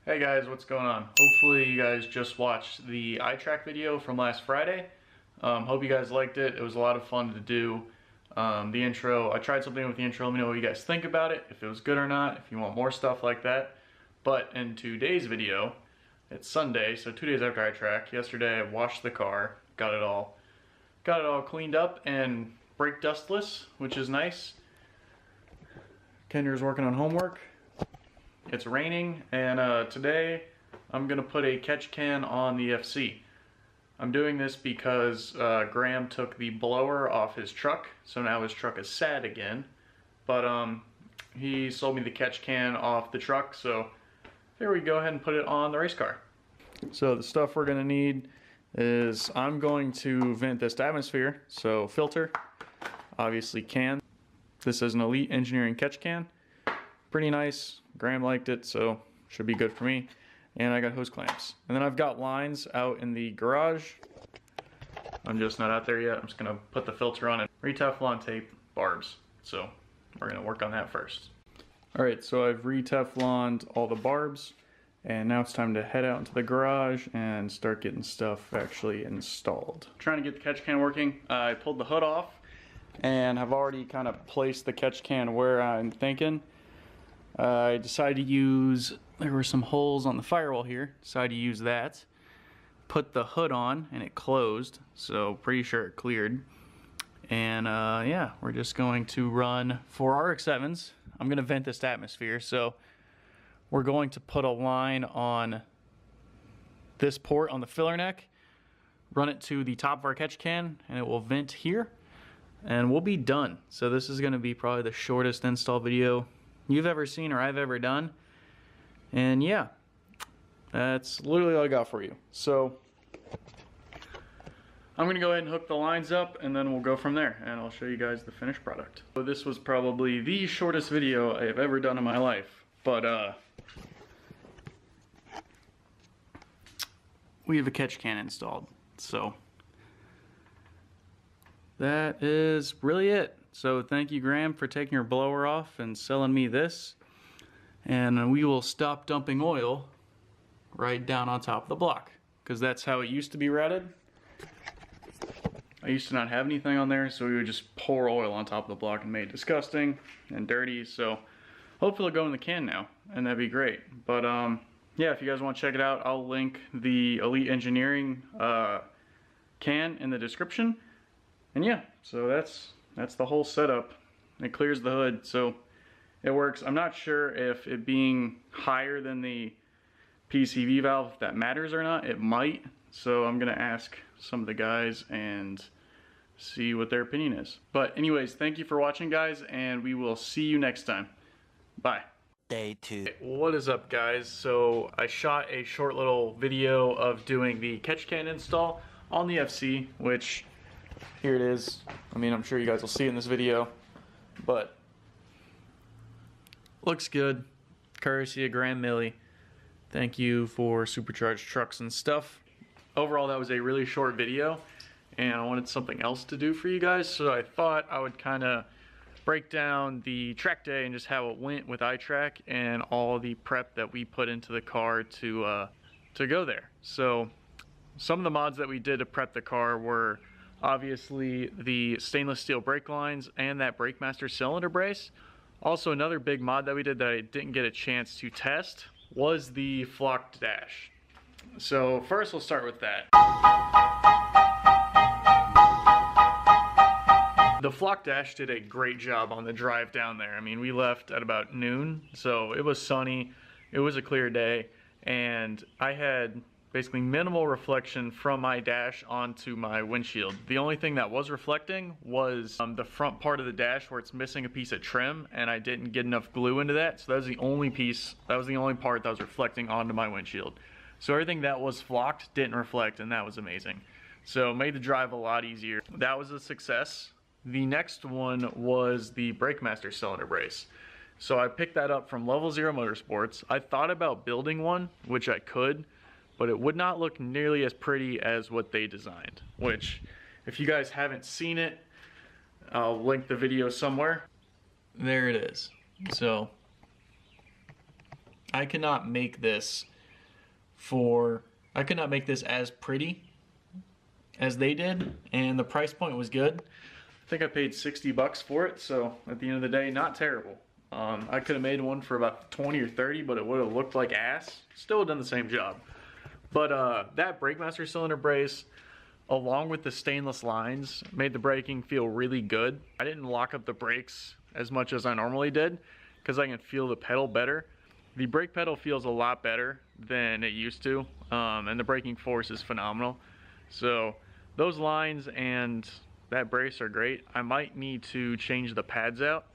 Hey guys, what's going on? Hopefully you guys just watched the iTrack video from last Friday. Hope you guys liked it. It was a lot of fun to do. The intro, I tried something with the intro. Let me know what you guys think about it, if it was good or not, if you want more stuff like that. But in today's video, it's Sunday, so 2 days after iTrack. Yesterday I washed the car, got it all cleaned up and brake dustless, which is nice. Kendra's working on homework. It's raining, and today I'm gonna put a catch can on the FC. I'm doing this because Graham took the blower off his truck, so now his truck is sad again. But he sold me the catch can off the truck, so here we go ahead and put it on the race car. So the stuff we're gonna need is I'm going to vent this to atmosphere, so filter, obviously can. This is an Elite Engineering catch can. Pretty nice. Graham liked it, so should be good for me. And I got hose clamps. And then I've got lines out in the garage. I'm just not out there yet. I'm just gonna put the filter on and re-Teflon tape barbs. So we're gonna work on that first. All right, so I've re-Tefloned all the barbs, and now it's time to head out into the garage and start getting stuff actually installed. Trying to get the catch can working. I pulled the hood off and have already kind of placed the catch can where I'm thinking. I decided to use, there were some holes on the firewall here, decided to use that. Put the hood on and it closed, so pretty sure it cleared. And yeah, we're just going to run for RX-7s. I'm going to vent this to atmosphere, so we're going to put a line on this port on the filler neck, run it to the top of our catch can, and it will vent here, and we'll be done. So this is going to be probably the shortest install video you've ever seen or I've ever done. And yeah, that's literally all I got for you. So I'm gonna go ahead and hook the lines up, and then we'll go from there, and I'll show you guys the finished product. So this was probably the shortest video I have ever done in my life, but we have a catch can installed. So that is really it. So thank you, Graham, for taking your blower off and selling me this. And we will stop dumping oil right down on top of the block, because that's how it used to be routed. I used to not have anything on there, so we would just pour oil on top of the block and made it disgusting and dirty. So hopefully it'll go in the can now, and that'd be great. But yeah, if you guys want to check it out, I'll link the Elite Engineering can in the description. And yeah, so that's the whole setup. It clears the hood, so it works. I'm not sure if it being higher than the PCV valve, if that matters or not. It might, so I'm gonna ask some of the guys and see what their opinion is. But anyways, thank you for watching, guys, and we will see you next time. Bye. Day 2. What is up, guys? So I shot a short little video of doing the catch can install on the FC, which here it is. I mean, I'm sure you guys will see it in this video, but looks good. Courtesy of Graham Milley. Thank you for Supercharged Trucks and stuff. Overall, that was a really short video, and I wanted something else to do for you guys, so I thought I would kind of break down the track day and just how it went with iTrack and all the prep that we put into the car to go there. So some of the mods that we did to prep the car were obviously the stainless steel brake lines and that BrakeMaster cylinder brace. Also, another big mod that we did that I didn't get a chance to test was the flocked dash. So first we'll start with that. The flock dash did a great job on the drive down there. I mean, we left at about noon, so it was sunny, it was a clear day, and I had basically minimal reflection from my dash onto my windshield. The only thing that was reflecting was the front part of the dash where it's missing a piece of trim, and I didn't get enough glue into that, so that was the only piece, that was the only part that was reflecting onto my windshield. So everything that was flocked didn't reflect, and that was amazing. So it made the drive a lot easier. That was a success. The next one was the BrakeMaster cylinder brace. So I picked that up from Level Zero Motorsports. I thought about building one, which I could, but it would not look nearly as pretty as what they designed, which if you guys haven't seen it, I'll link the video somewhere. There it is. So I cannot make this I could not make this as pretty as they did, and the price point was good. I think I paid 60 bucks for it, so at the end of the day, not terrible. I could have made one for about 20 or 30, but it would have looked like ass. Still done the same job. But that Brakemaster cylinder brace, along with the stainless lines, made the braking feel really good. I didn't lock up the brakes as much as I normally did, because I can feel the pedal better. The brake pedal feels a lot better than it used to, and the braking force is phenomenal. So those lines and that brace are great. I might need to change the pads out.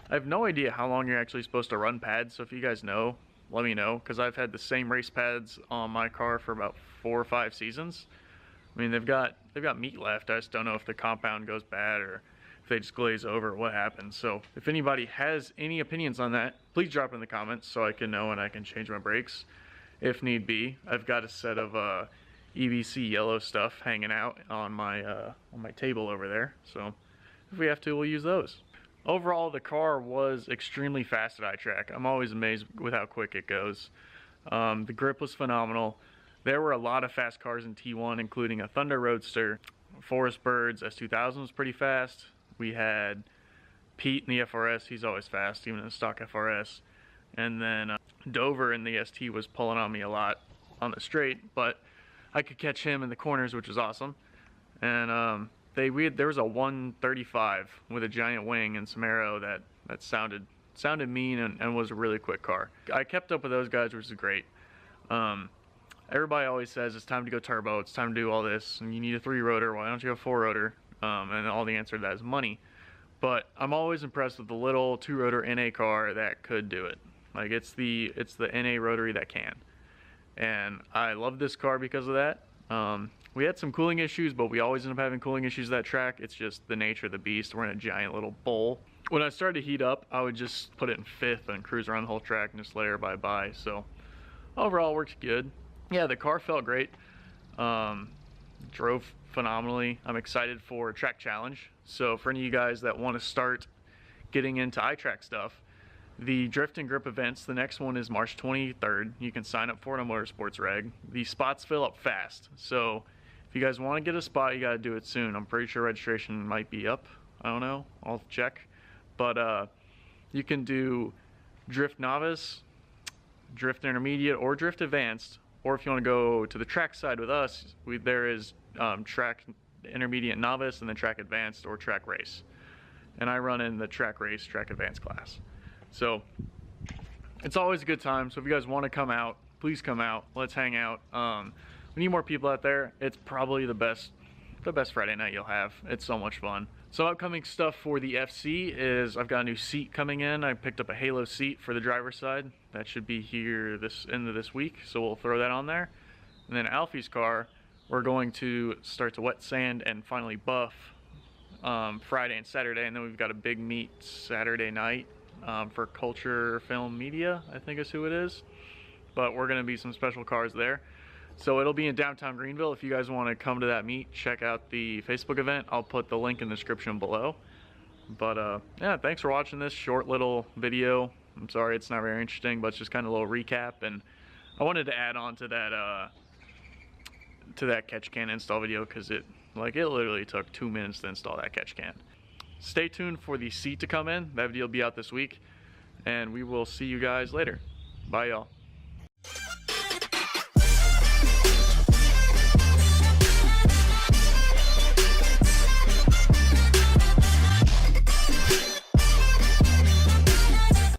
I have no idea how long you're actually supposed to run pads, so if you guys know, let me know, because I've had the same race pads on my car for about 4 or 5 seasons. I mean, they've got meat left. I just don't know if the compound goes bad or if they just glaze over or what happens. So if anybody has any opinions on that, please drop it in the comments so I can know and I can change my brakes if need be. I've got a set of EBC yellow stuff hanging out on my table over there, so if we have to, we'll use those. Overall, the car was extremely fast at iTrack. I'm always amazed with how quick it goes. The grip was phenomenal. There were a lot of fast cars in T1, including a Thunder Roadster. Forest Birds S2000 was pretty fast. We had Pete in the FRS, he's always fast, even in the stock FRS. And then Dover in the ST was pulling on me a lot on the straight, but I could catch him in the corners, which was awesome. And there was a 135 with a giant wing and some aero that sounded mean and was a really quick car. I kept up with those guys, which is great. Everybody always says it's time to go turbo, it's time to do all this, and you need a 3-rotor, why don't you have a 4-rotor? And all the answer to that is money. But I'm always impressed with the little 2-rotor NA car that could do it. Like, it's the NA rotary that can. And I love this car because of that. We had some cooling issues, but we always end up having cooling issues at that track. It's just the nature of the beast. We're in a giant little bowl. When I started to heat up, I would just put it in 5th and cruise around the whole track and just let everybody by. So overall, it works good. Yeah, the car felt great. Drove phenomenally. I'm excited for Track Challenge. So for any of you guys that want to start getting into iTrack stuff, the Drift and Grip events, the next one is March 23rd. You can sign up for it on Motorsports Reg. The spots fill up fast, so if you guys want to get a spot, you got to do it soon. I'm pretty sure registration might be up. I don't know. I'll check. But you can do Drift Novice, Drift Intermediate, or Drift Advanced. Or if you want to go to the track side with us, there is Track Intermediate Novice and then Track Advanced or Track Race. And I run in the Track Race, Track Advanced class. So it's always a good time. So if you guys want to come out, please come out. Let's hang out. We need more people out there. It's probably the best Friday night you'll have. It's so much fun. So upcoming stuff for the FC is I've got a new seat coming in. I picked up a Halo seat for the driver's side. That should be here this end of this week, so we'll throw that on there. And then Alfie's car, we're going to start to wet sand and finally buff Friday and Saturday, and then we've got a big meet Saturday night for Culture Film Media, I think is who it is. But we're gonna be some special cars there. So it'll be in downtown Greenville. If you guys want to come to that meet, check out the Facebook event. I'll put the link in the description below. But yeah, thanks for watching this short little video. I'm sorry it's not very interesting, but it's just kind of a little recap. And I wanted to add on to that catch can install video because it literally took 2 minutes to install that catch can. Stay tuned for the seat to come in. That video will be out this week. And we will see you guys later. Bye, y'all.